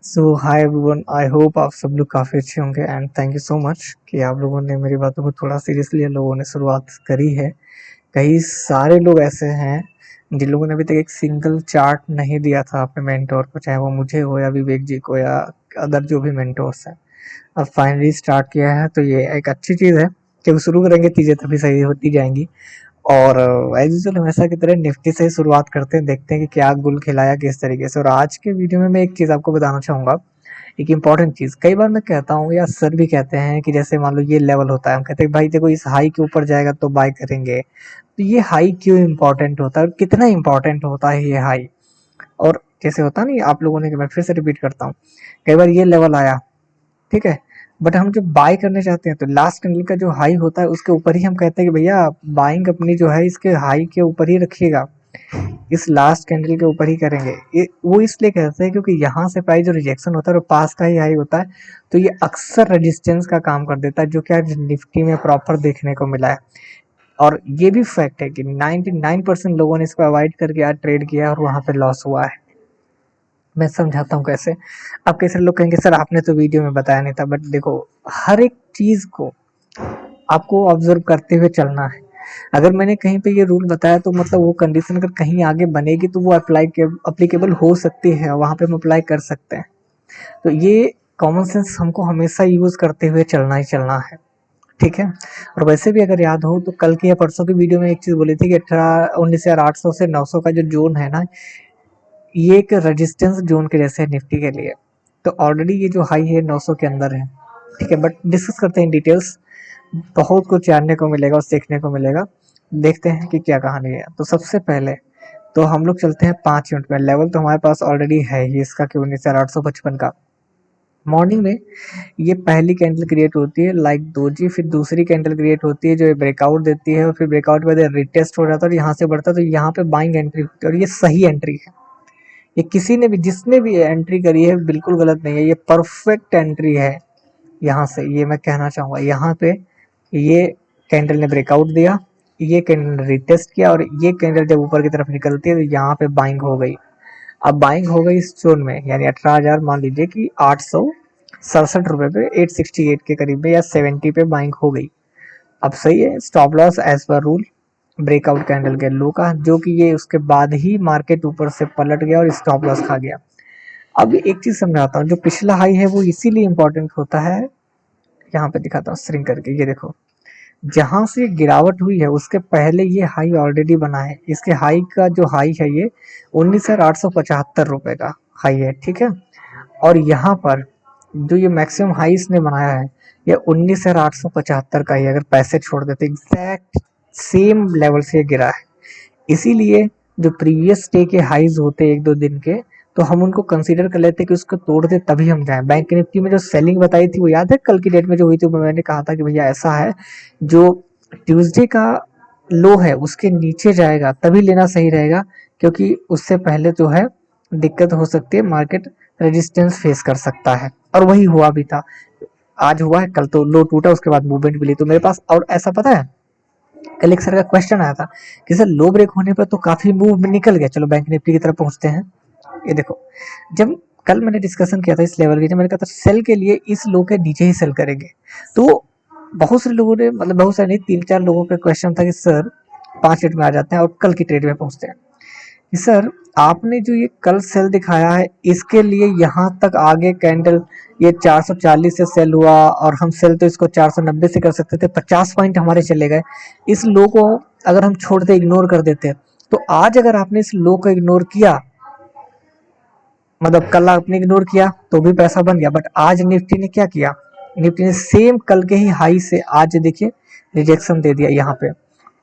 So hi everyone, I hope आप सब लोग काफ़ी अच्छे होंगे and thank you so much कि आप लोगों ने मेरी बातों को थोड़ा सीरियसली लोगों ने शुरुआत करी है। कई सारे लोग ऐसे हैं जिन लोगों ने अभी तक एक सिंगल चार्ट नहीं दिया था अपने मेंटोर को, चाहे वो मुझे हो या विवेक जी को या अदर जो भी मेंटोर्स हैं। अब फाइनली स्टार्ट किया है तो ये एक अच्छी चीज़ है। जब शुरू करेंगे चीज़ें तभी सही होती जाएंगी। और एज यूजुअल हमेशा की तरह निफ्टी से ही शुरुआत करते हैं, देखते हैं कि क्या गुल खिलाया किस तरीके से। और आज के वीडियो में मैं एक चीज़ आपको बताना चाहूँगा, एक इम्पॉर्टेंट चीज़। कई बार मैं कहता हूँ या सर भी कहते हैं कि जैसे मान लो ये लेवल होता है, हम कहते हैं भाई देखो इस हाई के ऊपर जाएगा तो बाय करेंगे। तो ये हाई क्यों इम्पोर्टेंट होता है और कितना इम्पोर्टेंट होता है ये हाई। और जैसे होता नहीं, आप लोगों ने, मैं फिर से रिपीट करता हूँ, कई बार ये लेवल आया, ठीक है, बट हम जब बाय करने चाहते हैं तो लास्ट कैंडल का जो हाई होता है उसके ऊपर ही हम कहते हैं कि भैया बाइंग अपनी जो है इसके हाई के ऊपर ही रखिएगा, इस लास्ट कैंडल के ऊपर ही करेंगे। ये वो इसलिए कहते हैं क्योंकि यहाँ से प्राइस जो रिजेक्शन होता है वो पास का ही हाई होता है, तो ये अक्सर रेजिस्टेंस का काम कर देता है, जो कि आज निफ्टी में प्रॉपर देखने को मिला है। और ये भी फैक्ट है कि 99% लोगों ने इसको अवॉइड करके आज ट्रेड किया और वहां पे लॉस हुआ है। मैं समझाता हूँ कैसे। अब कई सारे लोग कहेंगे सर आपने तो वीडियो में बताया नहीं था, बट देखो हर एक चीज को आपको ऑब्जर्व करते हुए चलना है। अगर मैंने कहीं पे ये रूल बताया तो मतलब वो कंडीशन अगर कहीं आगे बनेगी तो वो अप्लीकेबल हो सकती है, वहां पे हम अप्लाई कर सकते हैं। तो ये कॉमन सेंस हमको हमेशा यूज करते हुए चलना ही चलना है, ठीक है। और वैसे भी अगर याद हो तो कल की या परसों की वीडियो में एक चीज बोली थी कि 19,800 से 900 का जो जोन है ना, ये एक रेजिस्टेंस जोन के जैसे है निफ्टी के लिए। तो ऑलरेडी ये जो हाई है 900 के अंदर है, ठीक है। बट डिस्कस करते हैं डिटेल्स, बहुत कुछ जानने को मिलेगा और सीखने को मिलेगा। देखते हैं कि क्या कहानी है। तो सबसे पहले तो हम लोग चलते हैं 5 यूनिट में। लेवल तो हमारे पास ऑलरेडी है ही इसका कि 19,855 का। मॉर्निंग में ये पहली कैंडल क्रिएट होती है लाइक दोजी, फिर दूसरी कैंडल क्रिएट होती है जो ब्रेकआउट देती है, और फिर ब्रेकआउट के बाद रिटेस्ट हो जाता है और यहाँ से बढ़ता है, तो यहाँ पे बाइंग एंट्री होती है और ये सही एंट्री है। ये किसी ने भी, जिसने भी एंट्री करी है बिल्कुल गलत नहीं है, ये परफेक्ट एंट्री है। यहाँ से ये मैं कहना चाहूंगा, यहाँ पे ये कैंडल ने ब्रेकआउट दिया, ये कैंडल ने रिटेस्ट किया, और ये कैंडल जब ऊपर की तरफ निकलती है तो यहाँ पे बाइंग हो गई। अब बाइंग हो गई इस जोन में, यानी 18,000, मान लीजिए कि 867 रुपए पे 868 के करीब में या 70 पे बाइंग हो गई। अब सही है, stop loss as per rule breakout candle के लो का, जो कि ये उसके बाद ही मार्केट ऊपर से पलट गया और स्टॉप लॉस खा गया। अब एक चीज समझाता हूँ, जो पिछला हाई है वो इसीलिए इंपॉर्टेंट होता है। यहाँ पे दिखाता हूँ श्रिंक करके, ये देखो जहां से गिरावट हुई है उसके पहले ये हाई ऑलरेडी बना है। इसके हाई का जो हाई है ये 19,875 रुपए का हाई है, ठीक है। और यहाँ पर जो ये मैक्सिमम हाई इसने बनाया है ये 19,875 का ही, अगर पैसे छोड़ देते एग्जैक्ट सेम लेवल से ये गिरा है। इसीलिए जो प्रीवियस डे के हाईज होते हैं एक दो दिन के, तो हम उनको कंसीडर कर लेते हैं कि उसको तोड़ दे तभी हम जाएं। बैंक निफ्टी में जो सेलिंग बताई थी वो याद है कल की डेट में जो हुई थी, मैंने कहा था कि भैया ऐसा है, जो ट्यूसडे का लो है उसके नीचे जाएगा तभी लेना सही रहेगा, क्योंकि उससे पहले जो है दिक्कत हो सकती है, मार्केट रेजिस्टेंस फेस कर सकता है। और वही हुआ भी था, आज हुआ है, कल तो लो टूटा उसके बाद मूवमेंट मिली। तो मेरे पास और ऐसा पता है, कल एक सर का क्वेश्चन आया था कि सर लो ब्रेक होने पर तो काफी मूव निकल गया, चलो बैंक निफ्टी की तरफ पहुंचते हैं। ये देखो, जब कल मैंने डिस्कशन किया था इस लेवल की, जब मैंने कहा था सेल के लिए इस लो के नीचे ही सेल करेंगे, तो बहुत से लोगों ने, मतलब बहुत सारे नहीं, 3-4 लोगों का क्वेश्चन था कि सर 5 मिनट में आ जाते हैं और कल की ट्रेड में पहुंचते हैं कि सर आपने जो ये कल सेल दिखाया है इसके लिए यहाँ तक आगे कैंडल ये 440 से सेल हुआ, और हम सेल तो इसको 490 से कर सकते थे, 50 पॉइंट हमारे चले गए। इस लो को अगर हम छोड़ते, इग्नोर कर देते, तो आज अगर आपने इस लो को इग्नोर किया, मतलब कल आपने इग्नोर किया तो भी पैसा बन गया। बट आज निफ्टी ने क्या किया, निफ्टी ने सेम कल के ही हाई से आज देखिए रिजेक्शन दे दिया यहाँ पे।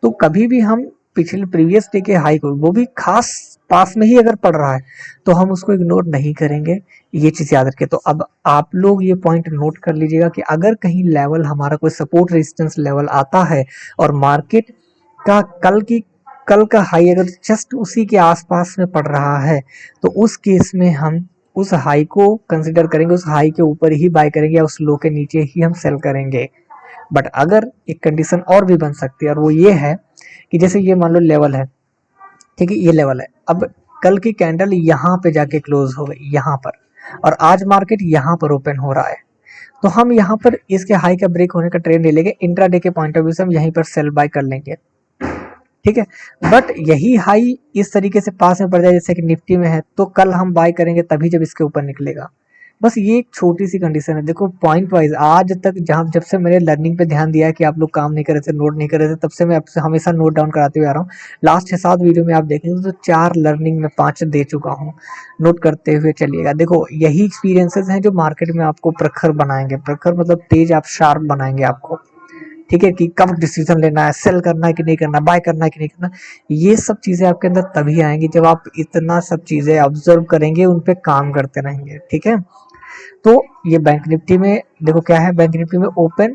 तो कभी भी हम पिछले प्रीवियस डे के हाई को, वो भी खास पास में ही अगर पड़ रहा है, तो हम उसको इग्नोर नहीं करेंगे। ये चीज याद रखिए। तो अब आप लोग ये पॉइंट नोट कर लीजिएगा कि अगर कहीं लेवल हमारा कोई सपोर्ट रेजिस्टेंस लेवल आता है और मार्केट का कल का हाई अगर जस्ट उसी के आसपास में पड़ रहा है, तो उस केस में हम उस हाई को कंसिडर करेंगे, उस हाई के ऊपर ही बाय करेंगे या उस लो के नीचे ही हम सेल करेंगे। बट अगर एक कंडीशन और भी बन सकती है, और वो ये है कि जैसे ये मान लो लेवल है, ठीक है, ये लेवल है, अब कल की कैंडल यहाँ पे जाके क्लोज हो गई यहाँ पर, और आज मार्केट यहाँ पर ओपन हो रहा है, तो हम यहाँ पर इसके हाई का ब्रेक होने का ट्रेंड ले लेंगे, इंट्राडे के पॉइंट ऑफ व्यू से हम यहीं पर सेल बाय कर लेंगे, ठीक है। बट यही हाई इस तरीके से पास में पड़ जाए जैसे कि निफ्टी में है, तो कल हम बाय करेंगे तभी जब इसके ऊपर निकलेगा। बस ये एक छोटी सी कंडीशन है। देखो पॉइंट वाइज आज तक जहाँ जब से मैंने लर्निंग पे ध्यान दिया है कि आप लोग काम नहीं कर रहे थे, नोट नहीं कर रहे थे, तब से मैं आपसे हमेशा नोट डाउन कराते हुए आ रहा हूँ। लास्ट 6-7 वीडियो में आप देखेंगे तो 4 लर्निंग में 5 दे चुका हूँ, नोट करते हुए चलिएगा। देखो यही एक्सपीरियंसेस हैं जो मार्केट में आपको प्रखर बनाएंगे, प्रखर मतलब तेज, आप शार्प बनाएंगे आपको, ठीक है, कि कब डिसीजन लेना है, सेल करना है कि नहीं करना, बाय करना है कि नहीं करना। ये सब चीजें आपके अंदर तभी आएंगी जब आप इतना सब चीजें ऑब्जर्व करेंगे, उन पे काम करते रहेंगे, ठीक है। तो ये बैंक निफ्टी में देखो क्या है, बैंक निफ्टी में ओपन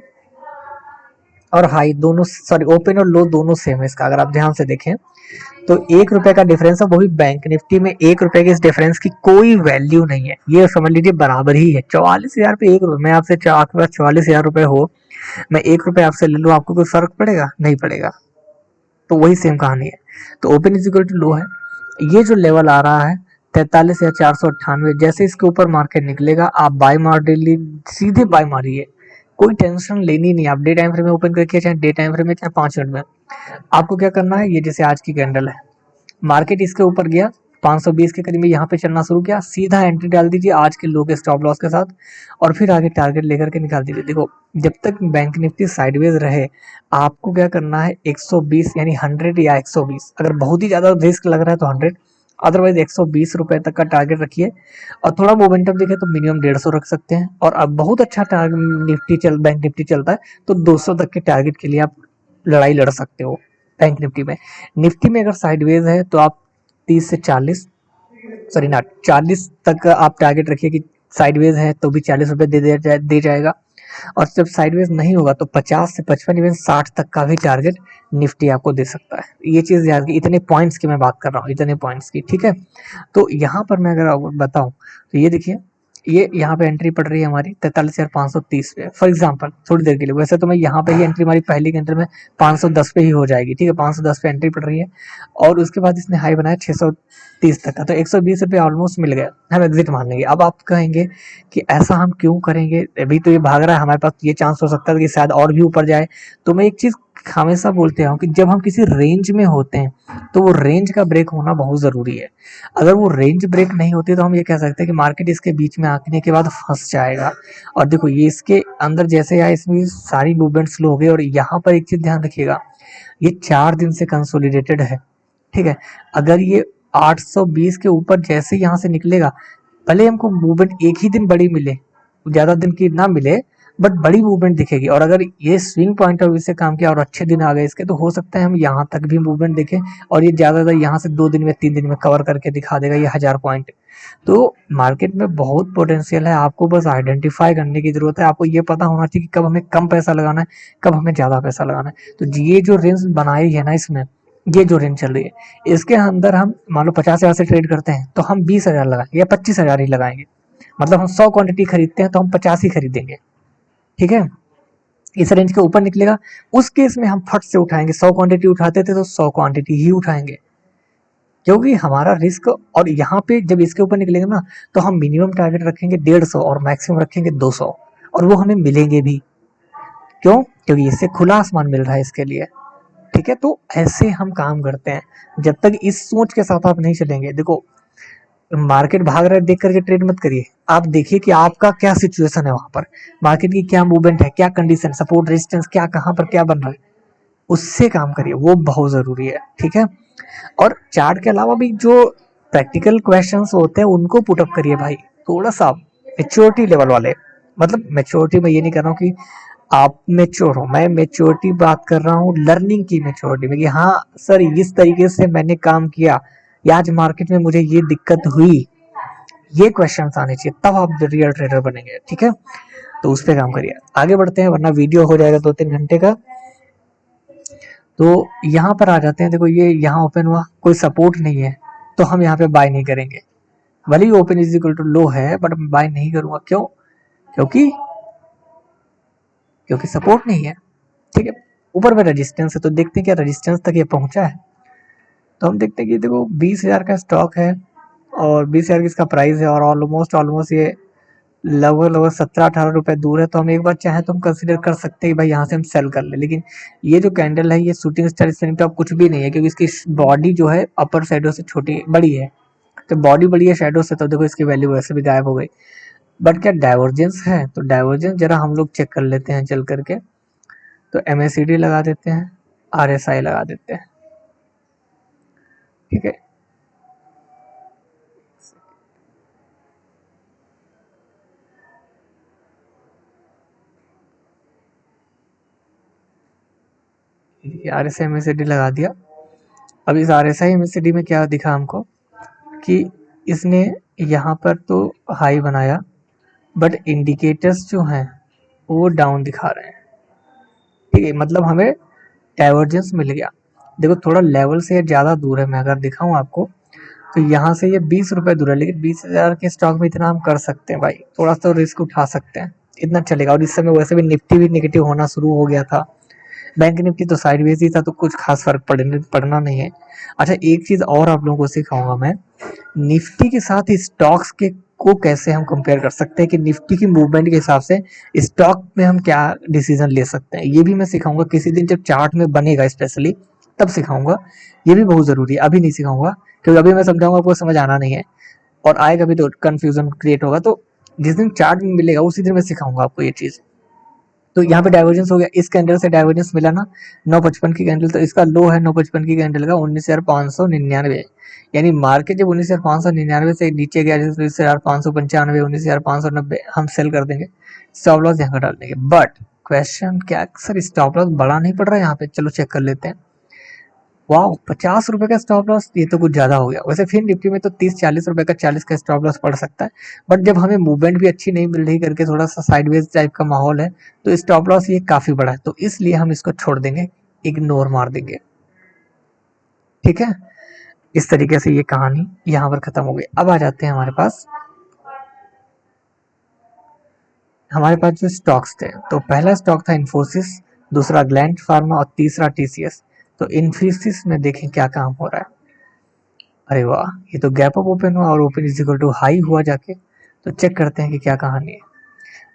और हाई दोनों, सॉरी ओपन और लो दोनों सेम है इसका, अगर आप ध्यान से देखें तो 1 रुपए का डिफरेंस है, वो भी बैंक निफ्टी में 1 रुपए के इस डिफरेंस की कोई वैल्यू नहीं है, ये समझ लीजिए बराबर ही है। 44,000 पे 1 रुपए, मैं आपसे आपके पास 44,000 रुपए हो, मैं 1 रुपए आपसे ले लूँ, आपको कोई फर्क पड़ेगा? नहीं पड़ेगा। तो वही सेम कहानी है। तो open is equal to low है, ये जो लेवल आ रहा है 43,498, जैसे इसके ऊपर मार्केट निकलेगा आप बाय मार डेली, सीधे बाय मारिए, कोई टेंशन लेनी नहीं। आप डे टाइम फ्रेम में ओपन करके, चाहे डे टाइम फ्रेम में, चाहे 5 मिनट में, आपको क्या करना है, ये जैसे आज की कैंडल है, मार्केट इसके ऊपर गया 520 के करीब में, यहाँ पे चलना शुरू किया, सीधा एंट्री डाल दीजिए आज के लो के स्टॉप लॉस के साथ, और फिर आगे टारगेट लेकर के निकाल दीजिए। देखो जब तक बैंक निफ्टी साइडवेज रहे, आपको क्या करना है, 120 यानी 100 या 120, अगर बहुत ही ज्यादा रिस्क लग रहा है तो 100, अदरवाइज 120 रुपए तक का टारगेट रखिए। और थोड़ा मोमेंटम दिखे तो मिनिमम 150 रख सकते हैं, और अब बहुत अच्छा टारगेट बैंक निफ्टी चलता है तो 200 तक के टारगेट के लिए आप लड़ाई लड़ सकते हो बैंक निफ्टी में। निफ्टी में अगर साइडवेज है तो आप 30 से 40, सॉरी ना 40 तक आप टारगेट रखिए कि साइडवेज है तो भी 40 रुपए दे जाएगा, और जब साइडवेज नहीं होगा तो 50 से 55, इवन 60 तक का भी टारगेट निफ्टी आपको दे सकता है। ये चीज याद की, इतने पॉइंट्स की मैं बात कर रहा हूँ, इतने पॉइंट्स की, ठीक है। तो यहाँ पर मैं अगर आपको बताऊं तो ये देखिए, ये यहाँ पे एंट्री पड़ रही है हमारी 43,530 पे फॉर एग्जांपल, थोड़ी देर के लिए। वैसे तो मैं यहाँ पे ही एंट्री, हमारी पहली की एंट्री में 510 पे ही हो जाएगी, ठीक है, 510 पे एंट्री पड़ रही है, और उसके बाद इसने हाई बनाया 630 तक का, तो 120 रुपये ऑलमोस्ट मिल गया, हम एग्जिट मान लेंगे। अब आप कहेंगे कि ऐसा हम क्यों करेंगे, अभी तो ये भाग रहा है, हमारे पास ये चांस हो सकता है कि शायद और भी ऊपर जाए। तो मैं एक चीज हमेशा बोलते हूँ कि जब हम किसी रेंज में होते हैं तो वो रेंज का ब्रेक होना बहुत जरूरी है। अगर वो रेंज ब्रेक नहीं होती तो हम ये कह सकते हैं कि मार्केट इसके बीच में आने के बाद फंस जाएगा। और देखो ये इसके अंदर जैसे आया, इसमें सारी मूवमेंट स्लो हो गई, और यहाँ पर एक चीज ध्यान रखिएगा, ये 4 दिन से कंसोलिडेटेड है, ठीक है। अगर ये 820 के ऊपर जैसे यहाँ से निकलेगा, भले हमको मूवमेंट एक ही दिन बड़ी मिले, ज्यादा दिन की ना मिले, बट बड़ी मूवमेंट दिखेगी। और अगर ये स्विंग पॉइंट ऑफ व्यू से काम किया और अच्छे दिन आ गए इसके, तो हो सकता है हम यहाँ तक भी मूवमेंट देखें, और ये ज्यादातर यहाँ से 2 दिन में 3 दिन में कवर करके दिखा देगा ये 1000 पॉइंट। तो मार्केट में बहुत पोटेंशियल है, आपको बस आइडेंटिफाई करने की जरूरत है। आपको ये पता होना चाहिए कि कब हमें कम पैसा लगाना है, कब हमें ज्यादा पैसा लगाना है। तो ये जो रेंज बनाई है ना इसमें, ये जो रेंज चल रही है इसके अंदर हम मान लो 50,000 से ट्रेड करते हैं तो हम 20,000 लगाएंगे या 25,000 ही लगाएंगे। मतलब हम 100 क्वांटिटी खरीदते हैं तो हम 50 ही खरीदेंगे, ठीक है। इस रेंज के ऊपर निकलेगा, उस केस में हम फट से उठाएंगे, 100 क्वांटिटी उठाते थे तो 100 क्वांटिटी ही उठाएंगे, क्योंकि हमारा रिस्क। और यहाँ पे जब इसके ऊपर निकलेगा ना, तो हम मिनिमम टारगेट रखेंगे 150 और मैक्सिमम रखेंगे 200, और वो हमें मिलेंगे भी। क्यों? क्योंकि इससे खुला आसमान मिल रहा है इसके लिए, ठीक है। तो ऐसे हम काम करते हैं। जब तक इस सोच के साथ आप नहीं चलेंगे, देखो मार्केट भाग रहा है देख करके ट्रेड मत करिए, आप देखिए कि आपका क्या सिचुएशन है, वहां पर मार्केट की क्या मूवमेंट है, क्या कंडीशन, सपोर्ट रेजिस्टेंस क्या, कहां पर क्या बन रहा है, उससे काम करिए, वो बहुत जरूरी है, ठीक है। और चार्ट के अलावा भी जो प्रैक्टिकल क्वेश्चंस होते हैं उनको पुटअप करिए भाई, थोड़ा सा मेच्योरिटी लेवल वाले। मतलब मेच्योरिटी में ये नहीं कर रहा हूँ कि आप मेच्योर हो, मैं मेच्योरिटी बात कर रहा हूँ लर्निंग की मेच्योरिटी में, कि हाँ सर इस तरीके से मैंने काम किया, या आज मार्केट में मुझे ये दिक्कत हुई, ये क्वेश्चन आने चाहिए, तब आप रियल ट्रेडर बनेंगे, ठीक है। तो उस पर काम करिए, आगे बढ़ते हैं वरना वीडियो हो जाएगा 2-3 घंटे का। तो यहाँ पर आ जाते हैं, देखो ये यहाँ ओपन हुआ, कोई सपोर्ट नहीं है, तो हम यहाँ पे बाय नहीं करेंगे। भले ही open is equal to low है, बट मैं बाय नहीं करूंगा। क्यों? क्योंकि क्योंकि सपोर्ट नहीं है, ठीक है। ऊपर में रेजिस्टेंस है, तो देखते हैं क्या रेजिस्टेंस तक ये पहुंचा है। तो हम देखते हैं कि देखो 20,000 का स्टॉक है, और 20,000 की इसका प्राइस है, और ऑलमोस्ट ऑलमोस्ट ये लगभग लगभग 17-18 रुपए दूर है। तो हम एक बार चाहे तो हम कंसिडर कर सकते हैं भाई यहाँ से हम सेल कर ले। लेकिन ये जो कैंडल है ये शूटिंग स्टार स्टैंडिंग टॉप कुछ भी नहीं है, क्योंकि इसकी बॉडी जो है अपर शैडो से छोटी बड़ी है। तो बॉडी बड़ी है शैडो से, तो देखो इसकी वैल्यू वैसे भी गायब हो गई। बट क्या डाइवर्जेंस है? तो डाइवर्जेंस जरा हम लोग चेक कर लेते हैं चल करके। तो MACD लगा देते हैं, RSI लगा देते हैं, ठीक है। RSI MACD लगा दिया। अब इस RSI MACD में क्या दिखा हमको कि इसने यहाँ पर तो हाई बनाया, बट इंडिकेटर्स जो हैं वो डाउन दिखा रहे हैं, ठीक है। मतलब हमें डाइवर्जेंस मिल गया। देखो थोड़ा लेवल से ज़्यादा दूर है, मैं अगर दिखाऊं आपको तो यहाँ से ये 20 रुपए दूर है, लेकिन 20,000 के स्टॉक में इतना हम कर सकते हैं भाई, थोड़ा सा रिस्क उठा सकते हैं, इतना चलेगा। और इस समय वैसे भी निफ्टी भी नेगेटिव होना शुरू हो गया था, बैंक निफ्टी तो साइडवेज ही था, तो कुछ खास फर्क पड़ना नहीं है। अच्छा एक चीज और आप लोगों को सिखाऊंगा मैं, निफ्टी के साथ स्टॉक्स के को कैसे हम कंपेयर कर सकते हैं, कि निफ्टी की मूवमेंट के हिसाब से स्टॉक में हम क्या डिसीजन ले सकते हैं, ये भी मैं सिखाऊंगा किसी दिन जब चार्ट में बनेगा, स्पेशली तब सिखाऊंगा। ये भी बहुत जरूरी है, अभी नहीं सिखाऊंगा, क्योंकि अभी मैं समझाऊंगा आपको समझ आना नहीं है, और आएगा भी तो कंफ्यूजन क्रिएट होगा। तो जिस दिन चार्ट में मिलेगा उसी दिन मैं सिखाऊंगा आपको ये चीज। तो यहाँ पे डाइवर्जेंस हो गया, इस कैंडल से डाइवर्जेंस मिला ना 955 की कैंडल, तो इसका लो है 955 की कैंडल का 19,599। यानी मार्केट जब 19,599 से नीचे गया, जैसे 19,595, 19,590 हम सेल कर देंगे, स्टॉप लॉस यहाँ डाल देंगे। बट क्वेश्चन क्या सर, स्टॉप लॉस बड़ा नहीं पड़ रहा है यहाँ पे? चलो चेक कर लेते हैं। वाह, 50 रुपए का स्टॉप लॉस, ये तो कुछ ज्यादा हो गया। वैसे फिर निफ्टी में तो 30-40 रुपए का 40 का स्टॉप लॉस पड़ सकता है, बट जब हमें मूवमेंट भी अच्छी नहीं मिल रही करके थोड़ा सा साइडवेज टाइप का माहौल है, तो स्टॉप लॉस ये काफी बड़ा है, तो इसलिए हम इसको छोड़ देंगे, इग्नोर मार देंगे, ठीक है। इस तरीके से ये कहानी यहाँ पर खत्म हो गई। अब आ जाते हैं हमारे पास जो स्टॉक्स थे, तो पहला स्टॉक था इन्फोसिस, दूसरा ग्लैंड फार्मा और तीसरा TCS। तो इन्फोसिस में देखें क्या काम हो रहा है। अरे वाह, ये तो गैप अप ओपन हुआ और open is equal to high हुआ जाके। तो चेक करते हैं कि क्या कहानी है।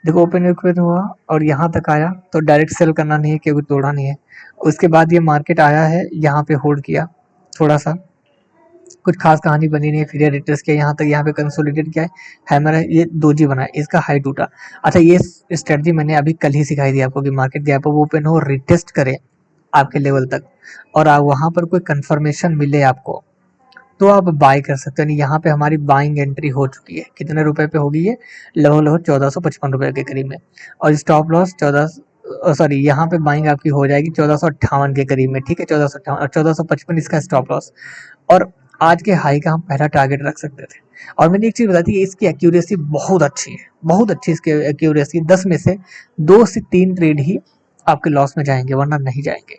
देखो ओपन ओपन हुआ और यहाँ तक आया, तो डायरेक्ट सेल करना नहीं है क्योंकि तोड़ा नहीं है। उसके बाद ये मार्केट आया है, यहाँ पे होल्ड किया थोड़ा सा, कुछ खास कहानी बनी नहीं है, फिर रिट्रेस किया यहाँ तक, यहाँ पे कंसोलिडेट किया है, हैमर है, ये दोजी बना है, इसका हाई टूटा। अच्छा ये स्ट्रेटजी मैंने अभी कल ही सिखाई थी आपको, कि मार्केट गैप अप ओपन हो, रिटेस्ट करे आपके लेवल तक, और आप वहां पर कोई कंफर्मेशन मिले आपको, तो आप बाय कर सकते हैं। यहाँ पे हमारी बाइंग एंट्री हो चुकी है, कितने रुपए पे होगी ये? लगभग लगभग 1455 रुपए के करीब में। और स्टॉप लॉस 14, सॉरी यहाँ पे बाइंग आपकी हो जाएगी 1458 के करीब में, ठीक है, 1458 और 1455 इसका स्टॉप लॉस। और आज के हाई का हम पहला टारगेट रख सकते थे। और मैंने एक चीज बताई थी, इसकी एक्यूरेसी बहुत अच्छी है, बहुत अच्छी इसकी एक्यूरेसी, 10 में से 2 से 3 ट्रेड ही आपके लॉस में जाएंगे, वरना नहीं जाएंगे।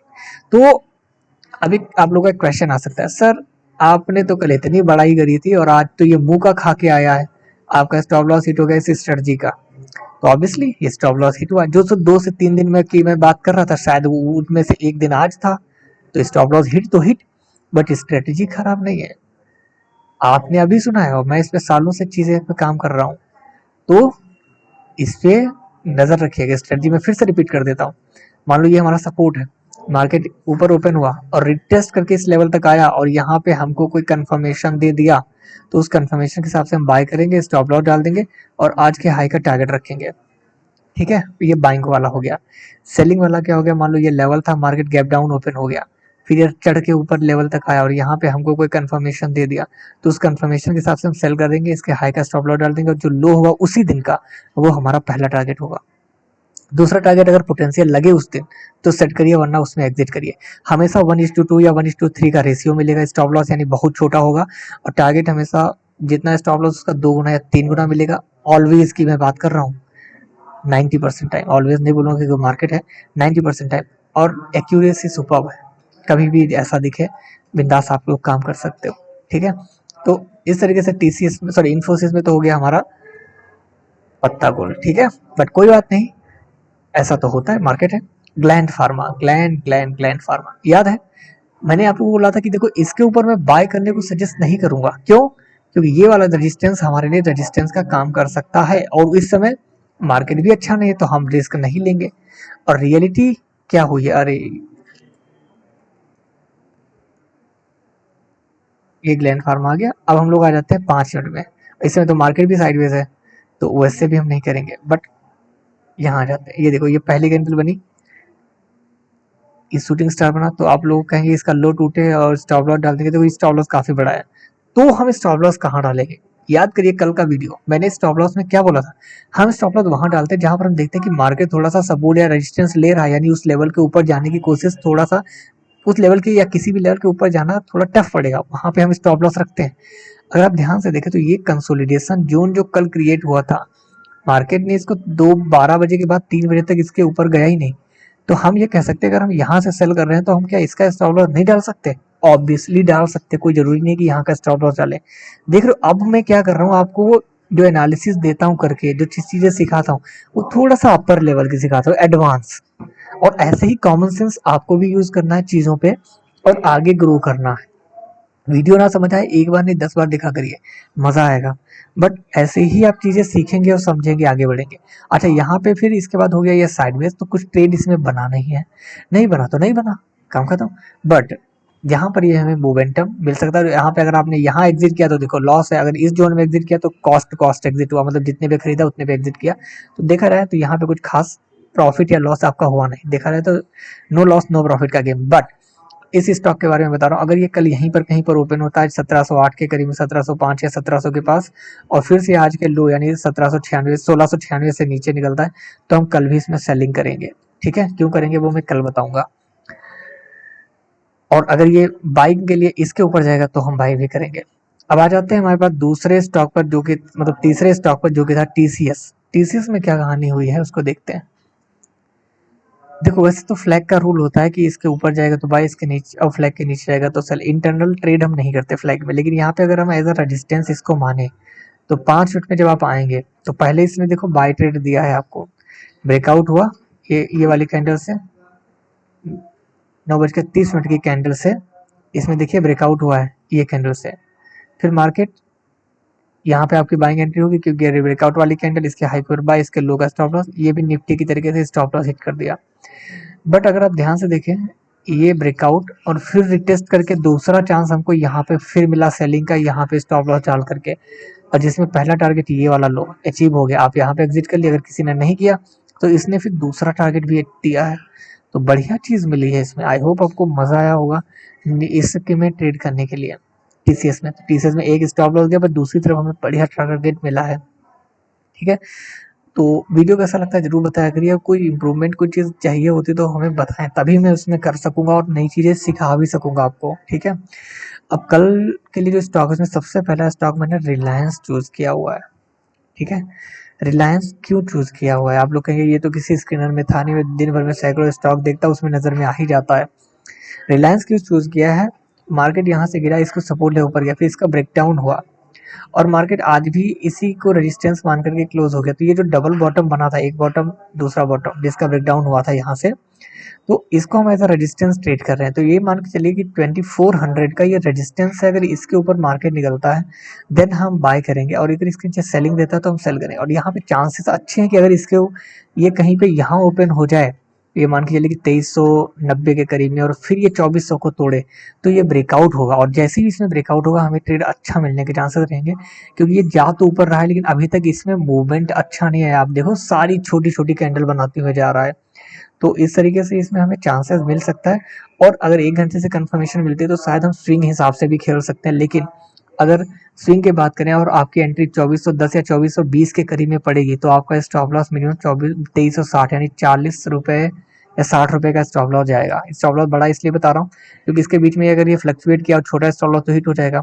तो अभी आप लोगों का क्वेश्चन आ सकता है, सर आपने तो कल इतनी बड़ाई करी थी और आज तो ये मुंह का खा के आया है, आपका स्टॉप लॉस हिट हो गया इस स्ट्रेटजी का। तो ऑब्वियसली ये स्टॉप लॉस हिट हुआ, जो 2 से 3 दिन में की मैं बात कर रहा था, शायद वो उनमें से एक दिन आज था। तो स्टॉप लॉस हिट तो हिट, बट स्ट्रेटजी खराब नहीं है। आपने अभी सुना है और मैं इस पे सालों से चीजें पे काम कर रहा हूँ, तो इस पे नजर रखिएगा। स्ट्रेटजी में फिर से रिपीट कर देता हूँ। मान लो ये हमारा सपोर्ट है, मार्केट ऊपर ओपन हुआ और रिटेस्ट करके इस लेवल तक आया, और यहाँ पे हमको कोई कंफर्मेशन दे दिया, तो उस कंफर्मेशन के हिसाब से हम बाय करेंगे, स्टॉप लॉस डाल देंगे और आज के हाई का टारगेट रखेंगे, ठीक है। ये बाइंग वाला हो गया। सेलिंग वाला क्या हो गया, मान लो ये लेवल था, मार्केट गैप डाउन ओपन हो गया, फिर ये चढ़ के ऊपर लेवल तक आया और यहाँ पे हमको कोई कंफर्मेशन दे दिया, तो उस कंफर्मेशन के हिसाब से हम सेल कर देंगे, इसके हाई का स्टॉप लॉस डाल देंगे, और जो लो होगा उसी दिन का वो हमारा पहला टारगेट होगा। दूसरा टारगेट अगर पोटेंशियल लगे उस दिन तो सेट करिए, वरना उसमें एग्जिट करिए। हमेशा 1:2 या 1:3 का रेशियो मिलेगा, स्टॉप लॉस यानी बहुत छोटा होगा, और टारगेट हमेशा जितना स्टॉप लॉस उसका 2 गुना या 3 गुना मिलेगा। ऑलवेज की मैं बात कर रहा हूँ, 90% टाइम, ऑलवेज नहीं बोलूँगा क्योंकि मार्केट है, 90% टाइम। और एक्यूरेसी सुपर्ब है, कभी भी ऐसा दिखे बिंदास आप लोग काम कर सकते हो, ठीक है। तो इस तरीके से TCS में, सॉरी इन्फोसिस में तो हो गया हमारा पत्ता गोल, ठीक है। बट कोई बात नहीं, ऐसा तो होता है, मार्केट है। ग्लैंड फार्मा, ग्लैंड फार्मा याद है, मैंने आपको बोला था कि देखो इसके ऊपर मैं बाय करने को सजेस्ट नहीं करूंगा। क्यों? क्योंकि ये वाला रेजिस्टेंस हमारे लिए रेजिस्टेंस का काम कर सकता है, और इस समय मार्केट भी अच्छा नहीं है तो हम रिस्क नहीं लेंगे। और रियलिटी क्या हुई है, अरे ये ग्लैंड फार्म आ गया। अब हम लोग आ जाते हैं 5 मिनट में। इस समय तो मार्केट भी साइडवेज है, तो वैसे भी हम नहीं करेंगे, बट यहाँ आ जाते हैं। ये देखो, ये पहली कैंडल बनी, ये शूटिंग स्टार बना, तो आप लोग कहेंगे इसका लो टूटे और स्टॉप लॉस डाल देंगे, तो स्टॉप लॉस काफी बड़ा है। तो हम स्टॉप लॉस कहाँ डालेंगे? याद करिए कल का वीडियो, मैंने स्टॉप लॉस में क्या बोला था। हम स्टॉप लॉस वहां डालते हैं जहां पर हम देखते हैं कि मार्केट थोड़ा सा सपोर्ट या रेजिस्टेंस ले रहा है, यानी उस लेवल के ऊपर जाने की कोशिश, थोड़ा सा उस लेवल के या किसी भी लेवल के ऊपर जाना थोड़ा टफ पड़ेगा, वहां पे हम स्टॉप लॉस रखते हैं। अगर आप ध्यान से देखें तो ये कंसोलिडेशन जोन जो कल क्रिएट हुआ था, मार्केट ने इसको 2 12 बजे के बाद 3 बजे तक इसके ऊपर गया ही नहीं। तो हम ये कह सकते हैं अगर हम यहाँ से सेल कर रहे हैं तो हम क्या इसका स्टॉप लॉस नहीं डाल सकते? ऑब्वियसली डाल सकते, कोई जरूरी नहीं कि यहाँ का स्टॉप लॉस डाले। देख रहे हो अब मैं क्या कर रहा हूँ, आपको वो जो एनालिसिस देता हूँ करके, जो चीजें सिखाता हूँ, वो थोड़ा सा अपर लेवल की सिखाता हूँ, एडवांस। और ऐसे ही कॉमन सेंस आपको भी यूज करना है चीजों पे, और आगे ग्रो करना है। वीडियो ना समझ आए, एक बार नहीं 10 बार देखा करिए, मजा आएगा। बट ऐसे ही आप चीजें सीखेंगे और समझेंगे, आगे बढ़ेंगे। अच्छा, यहाँ पे फिर इसके बाद हो गया ये साइडवेज, तो कुछ ट्रेड इसमें बना नहीं है, नहीं बना तो नहीं बना, काम खत्म। बट यहाँ पर ये हमें मोमेंटम मिल सकता है। यहाँ पे अगर आपने यहाँ एग्जिट किया तो देखो लॉस है, अगर इस जोन में एग्जिट किया तो कॉस्ट कॉस्ट एग्जिट हुआ, मतलब जितने पे खरीदा उतने पे एग्जिट किया। तो देखा रहा है, तो यहाँ पे कुछ खास प्रॉफिट या लॉस आपका हुआ नहीं, देखा रहा है तो नो लॉस नो प्रॉफिट का गेम। बट इस स्टॉक के बारे में बता रहा हूँ, अगर ये कल यहीं पर कहीं पर ओपन होता है 1708 के करीब, 1705 या 1700 के पास, और फिर से आज के लो यानी 1796 1696 से नीचे निकलता है, तो हम कल भी इसमें सेलिंग करेंगे। ठीक है, क्यों करेंगे वो मैं कल बताऊंगा। और अगर ये बाइंग के लिए इसके ऊपर जाएगा तो हम बाई भी करेंगे। अब आ जाते हैं हमारे पास दूसरे स्टॉक पर, जो कि मतलब तीसरे स्टॉक पर, जो कि था टीसीएस। टीसीएस में क्या कहानी हुई है उसको देखते हैं। देखो वैसे तो फ्लैग का रूल होता है कि इसके ऊपर जाएगा तो बाय, इसके नीचे और फ्लैग के नीचे जाएगा तो सेल। इंटरनल ट्रेड हम नहीं करते फ्लैग में, लेकिन यहाँ पे अगर हम एज अ रेजिस्टेंस इसको माने, तो 5 मिनट में जब आप आएंगे तो पहले इसमें देखो बाय ट्रेड दिया है आपको, ब्रेकआउट हुआ ये वाली कैंडल से, 9:30 की कैंडल से, इसमें देखिए ब्रेकआउट हुआ है ये कैंडल से। फिर मार्केट यहाँ पे आपकी बाइंग एंट्री होगी, क्योंकि ब्रेकआउट वाली कैंडल, इसके हाई पर बाय, इसके लो का स्टॉप लॉस, ये भी निफ्टी की तरीके से स्टॉप लॉस हिट कर दिया। बट अगर आप ध्यान से देखें, ये ब्रेकआउट और फिर रिटेस्ट करके दूसरा चांस हमको यहाँ पे फिर मिला सेलिंग का, यहाँ पे स्टॉप लॉस डाल करके, और जिसमें पहला टारगेट ये वाला लो अचीव हो गया, आप यहाँ पे एग्जिट कर लिया। अगर किसी ने नहीं किया तो इसने फिर दूसरा टारगेट भी दिया है, तो बढ़िया चीज मिली है इसमें। आई होप आपको मजा आया होगा इसके में ट्रेड करने के लिए। टीसीएस में, टीसीएस में एक स्टॉप लॉस गया, पर दूसरी तरफ हमें बढ़िया टारगेट मिला है। ठीक है, तो वीडियो कैसा लगता है जरूर बताया करिए। कोई इंप्रूवमेंट कोई चीज़ चाहिए होती तो हमें बताएं, तभी मैं उसमें कर सकूंगा और नई चीज़ें सिखा भी सकूंगा आपको। ठीक है, अब कल के लिए जो स्टॉक है उसमें सबसे पहला स्टॉक मैंने रिलायंस चूज किया हुआ है। ठीक है, रिलायंस क्यों चूज किया हुआ है? आप लोग कहेंगे ये तो किसी स्क्रीनर में था नहीं, मैं दिन भर में सैकड़ों स्टॉक देखता हूँ, उसमें नजर में आ ही जाता है। रिलायंस क्यों चूज किया है? मार्केट यहाँ से गिरा, इसको सपोर्ट ले ऊपर गया, फिर इसका ब्रेकडाउन हुआ, और मार्केट आज भी इसी को रेजिस्टेंस मान करके क्लोज हो गया। तो ये जो डबल बॉटम बना था, एक बॉटम दूसरा बॉटम, जिसका ब्रेकडाउन हुआ था यहाँ से, तो इसको हम एज अ रेजिस्टेंस ट्रेड कर रहे हैं। तो ये मान के चलिए कि 2400 का ये रेजिस्टेंस है, अगर इसके ऊपर मार्केट निकलता है देन हम बाय करेंगे, और अगर इसके नीचे सेलिंग देता है तो हम सेल करेंगे। और यहाँ पे चांसेस अच्छे हैं कि अगर इसके ये कहीं पे यहाँ ओपन हो जाए, ये मान के चलिए कि 2390 के करीब में, और फिर ये 2400 को तोड़े, तो ये ब्रेकआउट होगा, और जैसे ही इसमें ब्रेकआउट होगा हमें ट्रेड अच्छा मिलने के चांसेस रहेंगे। क्योंकि ये जा तो ऊपर रहा है, लेकिन अभी तक इसमें मूवमेंट अच्छा नहीं है। आप देखो सारी छोटी छोटी कैंडल बनाते हुए जा रहा है, तो इस तरीके से इसमें हमें चांसेस मिल सकता है। और अगर 1 घंटे से कंफर्मेशन मिलती है तो शायद हम स्विंग हिसाब से भी खेल सकते हैं। लेकिन अगर स्विंग की बात करें और आपकी एंट्री 2410 या 2420 के करीब में पड़ेगी, तो आपका स्टॉप लॉस मिनिमम 2360 यानी 40 रुपए या 60 रुपए का स्टॉप लॉस जाएगा। स्टॉप लॉस बड़ा इसलिए बता रहा हूँ क्योंकि इसके बीच में अगर ये फ्लक्चुएट किया और छोटा स्टॉप लॉस तो हिट हो जाएगा,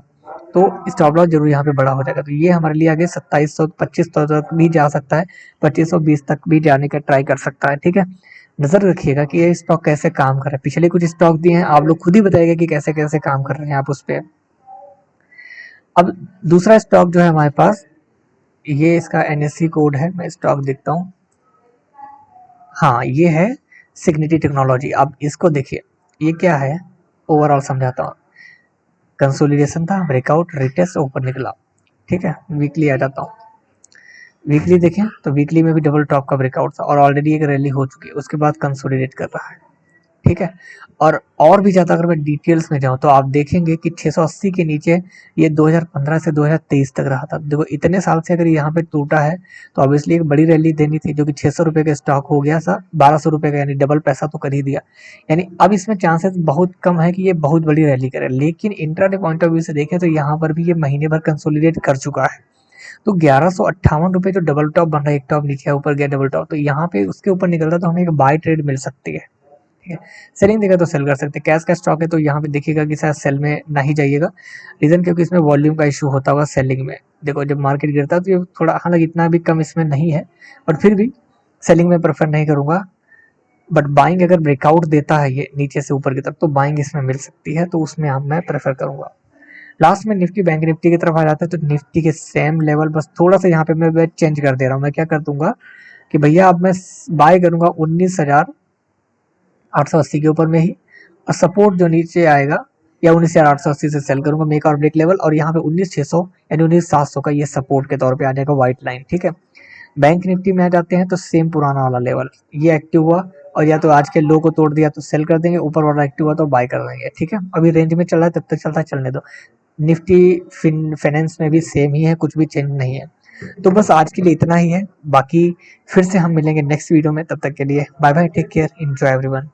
तो स्टॉप लॉस जरूर यहाँ पे बड़ा हो जाएगा। तो ये हमारे लिए आगे 2700 2500 तक भी जा सकता है, 2520 तक भी जाने का ट्राई कर सकता है। ठीक है, नजर रखिएगा कि ये स्टॉक कैसे काम कर रहा है। पिछले कुछ स्टॉक दिए हैं, आप लोग खुद ही बताइएगा कि कैसे कैसे काम कर रहे हैं आप उस पर। अब दूसरा स्टॉक जो है हमारे पास, ये इसका एनएससी कोड है, मैं स्टॉक देखता हूँ। हाँ, ये है सिग्निटी टेक्नोलॉजी। अब इसको देखिए, ये क्या है ओवरऑल समझाता हूँ। कंसोलिडेशन था, ब्रेकआउट, रिटेस्ट, ऊपर निकला, ठीक है, वीकली आ जाता हूँ। वीकली देखें तो वीकली में भी डबल टॉप का ब्रेकआउट था और ऑलरेडी एक रैली हो चुकी है, उसके बाद कंसोलिडेट कर रहा है। ठीक है, और भी ज़्यादा अगर मैं डिटेल्स में जाऊँ तो आप देखेंगे कि 680 के नीचे ये 2015 से 2023 तक रहा था। देखो इतने साल से अगर यहाँ पे टूटा है तो ऑब्वियसली एक बड़ी रैली देनी थी, जो कि 600 रुपये का स्टॉक हो गया था 1200 रुपये का, यानी डबल पैसा तो कर ही दिया। यानी अब इसमें चांसेस बहुत कम है कि ये बहुत बड़ी रैली करे, लेकिन इंट्राडे पॉइंट ऑफ व्यू से देखें तो यहाँ पर भी ये महीने भर कंसोलिडेट कर चुका है। तो 1158 रुपये जो डबल टॉप बन रहा है, एक टॉप नीचे ऊपर गया डबल टॉप, तो यहाँ पे उसके ऊपर निकल रहा है, तो हमें एक बाय ट्रेड मिल सकती है। ठीक है, सेलिंग देगा तो सेल कर सकते हैं। कैश का स्टॉक है तो यहाँ पे देखिएगा कि शायद सेल में ना ही जाइएगा, रीजन क्योंकि इसमें वॉल्यूम का इशू होता होगा सेलिंग में। देखो जब मार्केट गिरता है तो ये थोड़ा, हालांकि इतना भी कम इसमें नहीं है, बट फिर भी सेलिंग में प्रेफर नहीं करूंगा। बट बाइंग अगर ब्रेकआउट देता है ये नीचे से ऊपर की तरफ तो बाइंग इसमें मिल सकती है, तो उसमें हम मैं प्रेफर करूंगा। लास्ट में निफ्टी बैंक निफ्टी की तरफ आ जाता है, तो निफ्टी के सेम लेवल, बस थोड़ा सा यहाँ पे मैं चेंज कर दे रहा हूँ। मैं क्या कर दूंगा कि भैया अब मैं बाय करूंगा 19,880 के ऊपर में ही, और सपोर्ट जो नीचे आएगा या 19,880 से सेल करूंगा, मेक और ब्रेक लेवल, और यहाँ पे 19,600 यानी 19,700 का ये सपोर्ट के तौर पे आ जाएगा व्हाइट लाइन। ठीक है, बैंक निफ्टी में आ जाते हैं तो सेम पुराना वाला लेवल ये एक्टिव हुआ, और या तो आज के लो को तोड़ दिया तो सेल कर देंगे, ऊपर वाला एक्टिव हुआ तो बाय कर देंगे। ठीक है, अभी रेंज में चल रहा है, तब तक चलता है, चलने दो। निफ्टी फाइनेंस में भी सेम ही है, कुछ भी चेंज नहीं है। तो बस आज के लिए इतना ही है, बाकी फिर से हम मिलेंगे नेक्स्ट वीडियो में। तब तक के लिए bye bye, take care, enjoy everyone.